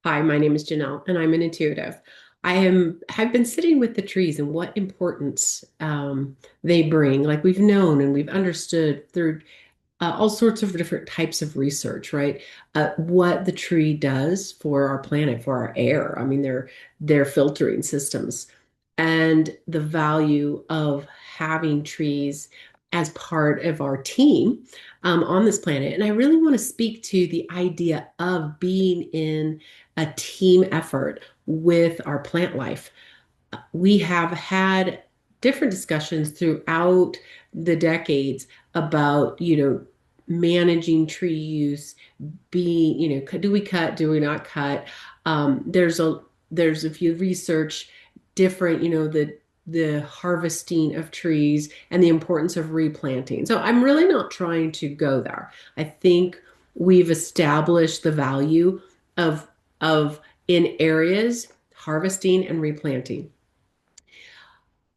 Hi, my name is Janelle, and I'm an intuitive. Have been sitting with the trees and what importance they bring. Like we've known and we've understood through all sorts of different types of research, right? What the tree does for our planet, for our air. I mean, they're filtering systems, and the value of having trees as part of our team on this planet. And I really want to speak to the idea of being in a team effort with our plant life. We have had different discussions throughout the decades about, managing tree use, being, do we cut, do we not cut? If you research different, the harvesting of trees and the importance of replanting. So I'm really not trying to go there. I think we've established the value of of in areas harvesting and replanting.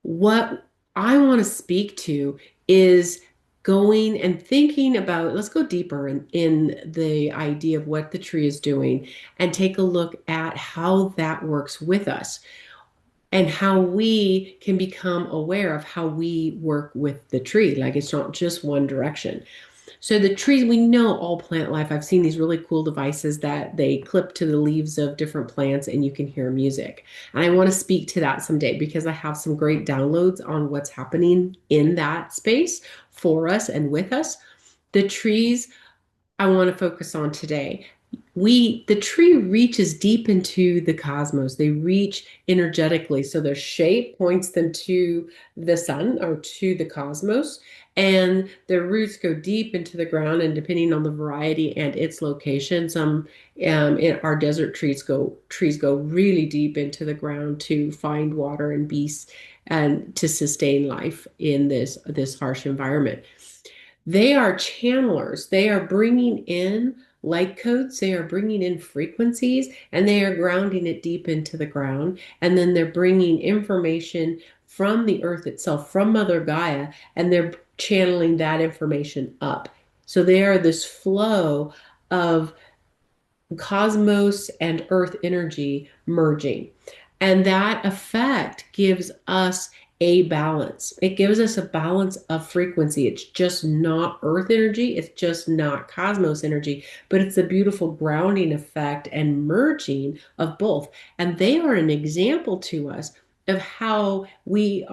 What I want to speak to is going and thinking about, let's go deeper in the idea of what the tree is doing and take a look at how that works with us and how we can become aware of how we work with the tree. Like it's not just one direction. So the trees, we know all plant life. I've seen these really cool devices that they clip to the leaves of different plants and you can hear music. And I want to speak to that someday because I have some great downloads on what's happening in that space for us and with us. The trees I want to focus on today. The tree reaches deep into the cosmos. They reach energetically. So their shape points them to the sun or to the cosmos. And their roots go deep into the ground. And depending on the variety and its location, some in our desert trees go really deep into the ground to find water and beasts and to sustain life in this harsh environment. They are channelers. They are bringing in light codes, they are bringing in frequencies, and they are grounding it deep into the ground. And then they're bringing information from the earth itself, from Mother Gaia, and they're channeling that information up. So they are this flow of cosmos and earth energy merging. And that effect gives us a balance. It gives us a balance of frequency. It's just not earth energy, it's just not cosmos energy, but it's a beautiful grounding effect and merging of both. And they are an example to us of how we can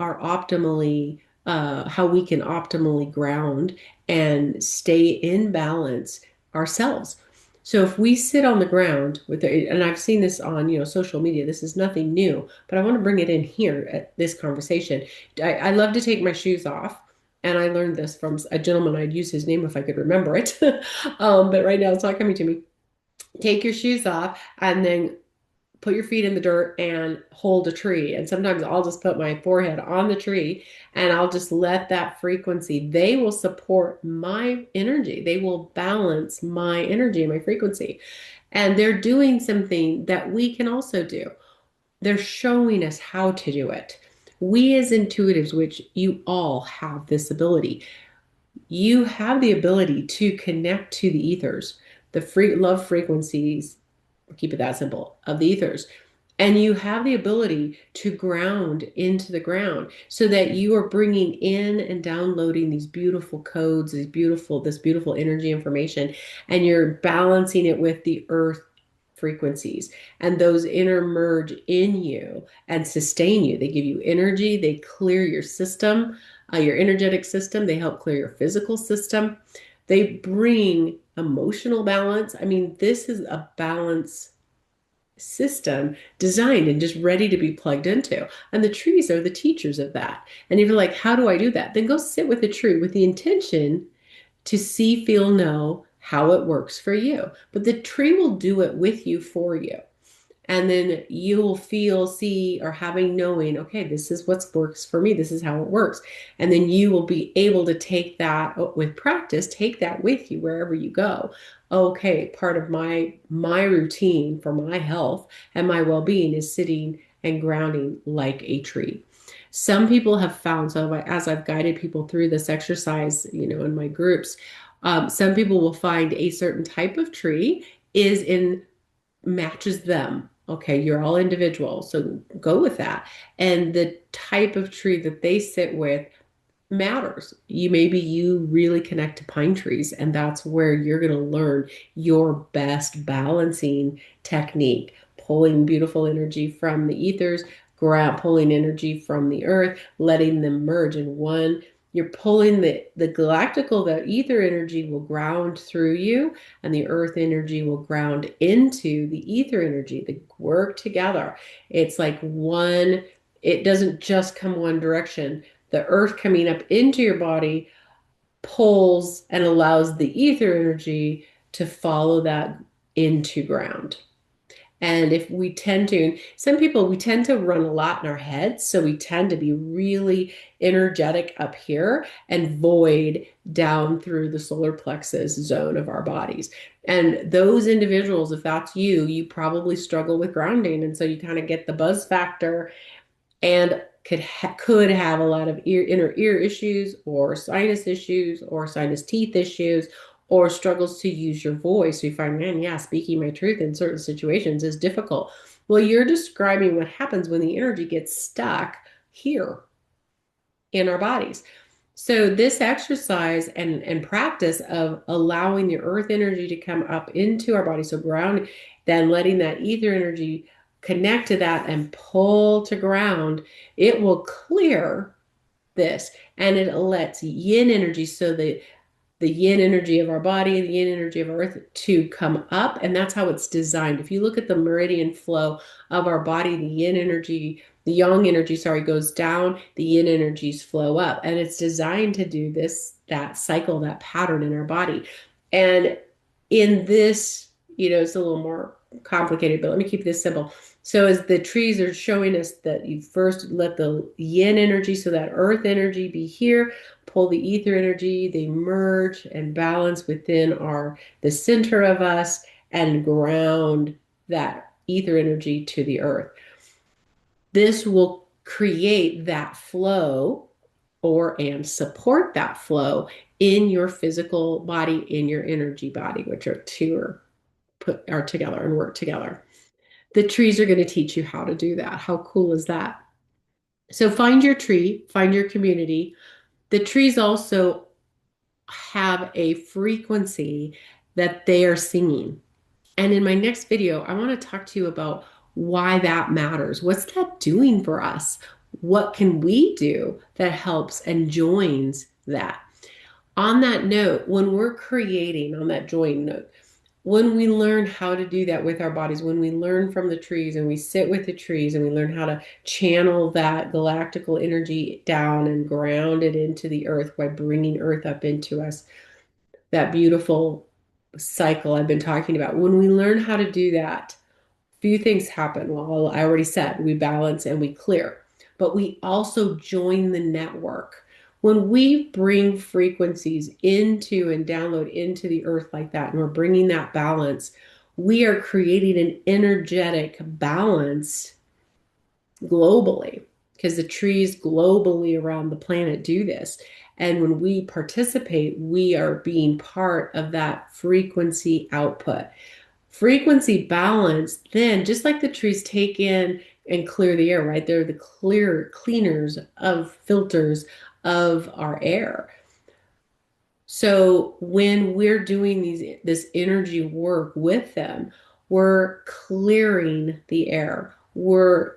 optimally ground and stay in balance ourselves. So if we sit on the ground and I've seen this on, social media, this is nothing new, but I want to bring it in here at this conversation. I love to take my shoes off. And I learned this from a gentleman. I'd use his name if I could remember it. But right now it's not coming to me. Take your shoes off and then put your feet in the dirt and hold a tree. And sometimes I'll just put my forehead on the tree and I'll just let that frequency, they will support my energy. They will balance my energy, my frequency. And they're doing something that we can also do. They're showing us how to do it. We as intuitives, which you all have this ability, you have the ability to connect to the ethers, the free love frequencies, keep it that simple, of the ethers. And you have the ability to ground into the ground so that you are bringing in and downloading these beautiful codes, this beautiful energy information, and you're balancing it with the earth frequencies. And those intermerge in you and sustain you. They give you energy, they clear your system, your energetic system, they help clear your physical system. They bring emotional balance. I mean, this is a balance system designed and just ready to be plugged into. And the trees are the teachers of that. And if you're like, how do I do that? Then go sit with a tree with the intention to see, feel, know how it works for you. But the tree will do it with you for you. And then you will feel, see, or having knowing, okay, this is what works for me. This is how it works. And then you will be able to take that with practice, take that with you wherever you go. Okay, part of my routine for my health and my well-being is sitting and grounding like a tree. Some people have found, so as I've guided people through this exercise, in my groups, some people will find a certain type of tree is in matches them. Okay, you're all individual, so go with that. And the type of tree that they sit with matters. You really connect to pine trees, and that's where you're going to learn your best balancing technique, pulling beautiful energy from the ethers, pulling energy from the earth, letting them merge in one. You're pulling the galactical, the ether energy will ground through you, and the earth energy will ground into the ether energy. They work together. It's like one, it doesn't just come one direction. The earth coming up into your body pulls and allows the ether energy to follow that into ground. And if we tend to, some people, we tend to run a lot in our heads. So we tend to be really energetic up here and void down through the solar plexus zone of our bodies. And those individuals, if that's you, you probably struggle with grounding. And so you kind of get the buzz factor and could have a lot of inner ear issues or sinus teeth issues or struggles to use your voice. So you find, man, yeah, speaking my truth in certain situations is difficult. Well, you're describing what happens when the energy gets stuck here in our bodies. So this exercise and practice of allowing the earth energy to come up into our body, so ground, then letting that ether energy connect to that and pull to ground, it will clear this and it lets yin energy, so the yin energy of our body, the yin energy of earth to come up. And that's how it's designed. If you look at the meridian flow of our body, the yin energy, the yang energy, sorry, goes down, the yin energies flow up. And it's designed to do this, that cycle, that pattern in our body. And in this, it's a little more complicated, but let me keep this simple. So as the trees are showing us that you first let the yin energy, so that earth energy be here, pull the ether energy, they merge and balance within the center of us and ground that ether energy to the earth. This will create that flow and support that flow in your physical body, in your energy body, which are are together and work together. The trees are going to teach you how to do that. How cool is that? So find your tree, find your community. The trees also have a frequency that they are singing. And in my next video, I want to talk to you about why that matters. What's that doing for us? What can we do that helps and joins that? On that note, when we're creating, on that join note, when we learn how to do that with our bodies, when we learn from the trees and we sit with the trees and we learn how to channel that galactical energy down and ground it into the earth by bringing earth up into us, that beautiful cycle I've been talking about. When we learn how to do that, few things happen. Well, I already said we balance and we clear, but we also join the network. When we bring frequencies into and download into the earth like that, and we're bringing that balance, we are creating an energetic balance globally, because the trees globally around the planet do this. And when we participate, we are being part of that frequency output. Frequency balance, then, just like the trees take in and clear the air, right? They're the cleaners of filters of our air. So when we're doing this energy work with them, we're clearing the air. We're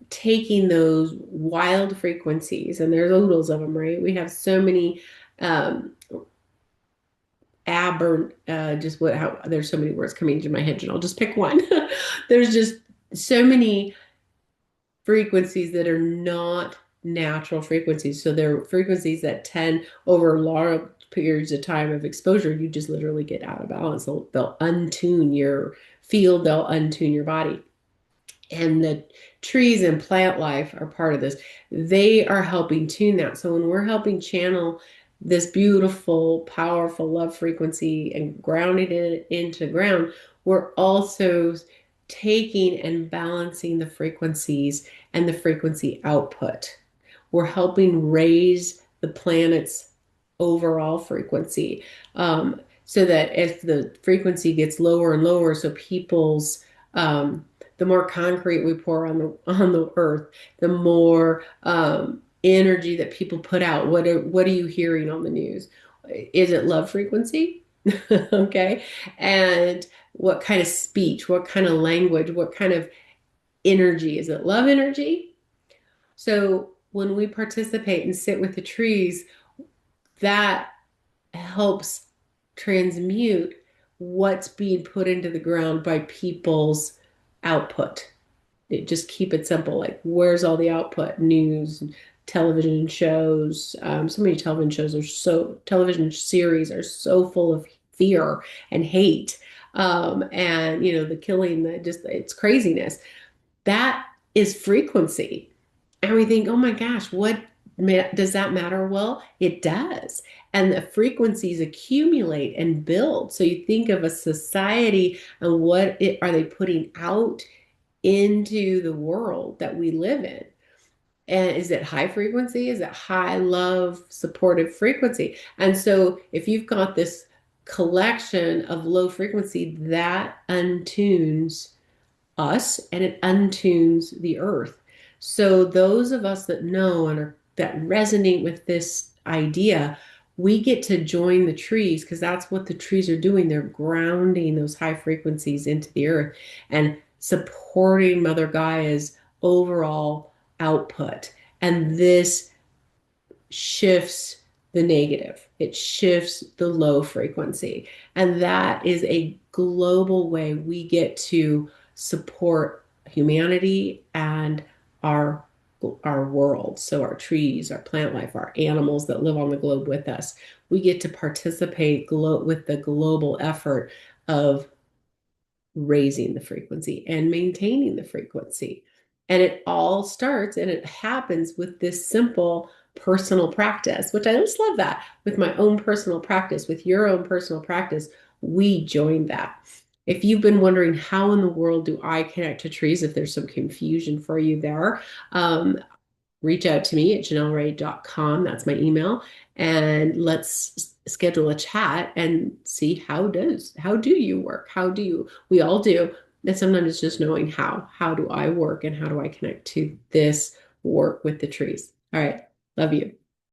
taking those wild frequencies, and there's oodles of them, right? We have so many um, there's so many words coming to my head, and I'll just pick one. There's just so many frequencies that are not natural frequencies. So they're frequencies that tend over long periods of time of exposure, you just literally get out of balance. They'll untune your field, they'll untune your body. And the trees and plant life are part of this. They are helping tune that. So when we're helping channel this beautiful, powerful love frequency and grounding it into the ground, we're also taking and balancing the frequencies and the frequency output. We're helping raise the planet's overall frequency, so that if the frequency gets lower and lower, so people's The more concrete we pour on the earth, the more energy that people put out. What are you hearing on the news? Is it love frequency? Okay. And what kind of speech, what kind of language, what kind of energy? Is it love energy? So when we participate and sit with the trees, that helps transmute what's being put into the ground by people's output. Just keep it simple. Like, where's all the output? News, television shows. So many television series are so full of fear and hate. And the killing, it's craziness. That is frequency. And we think, oh my gosh, does that matter? Well, it does. And the frequencies accumulate and build. So you think of a society and are they putting out into the world that we live in? And is it high frequency? Is it high love, supportive frequency? And so if you've got this collection of low frequency, that untunes us and it untunes the earth. So those of us that know that resonate with this idea, we get to join the trees because that's what the trees are doing. They're grounding those high frequencies into the earth and supporting Mother Gaia's overall output. And this shifts the negative. It shifts the low frequency. And that is a global way we get to support humanity and our our world. So our trees, our plant life, our animals that live on the globe with us. We get to participate with the global effort of raising the frequency and maintaining the frequency. And it all starts and it happens with this simple personal practice, which I just love that with my own personal practice, with your own personal practice, we join that. If you've been wondering how in the world do I connect to trees, if there's some confusion for you there, reach out to me at janellray.com. That's my email. And let's schedule a chat and see how do you work? We all do. And sometimes it's just knowing how do I work and how do I connect to this work with the trees? All right. Love you.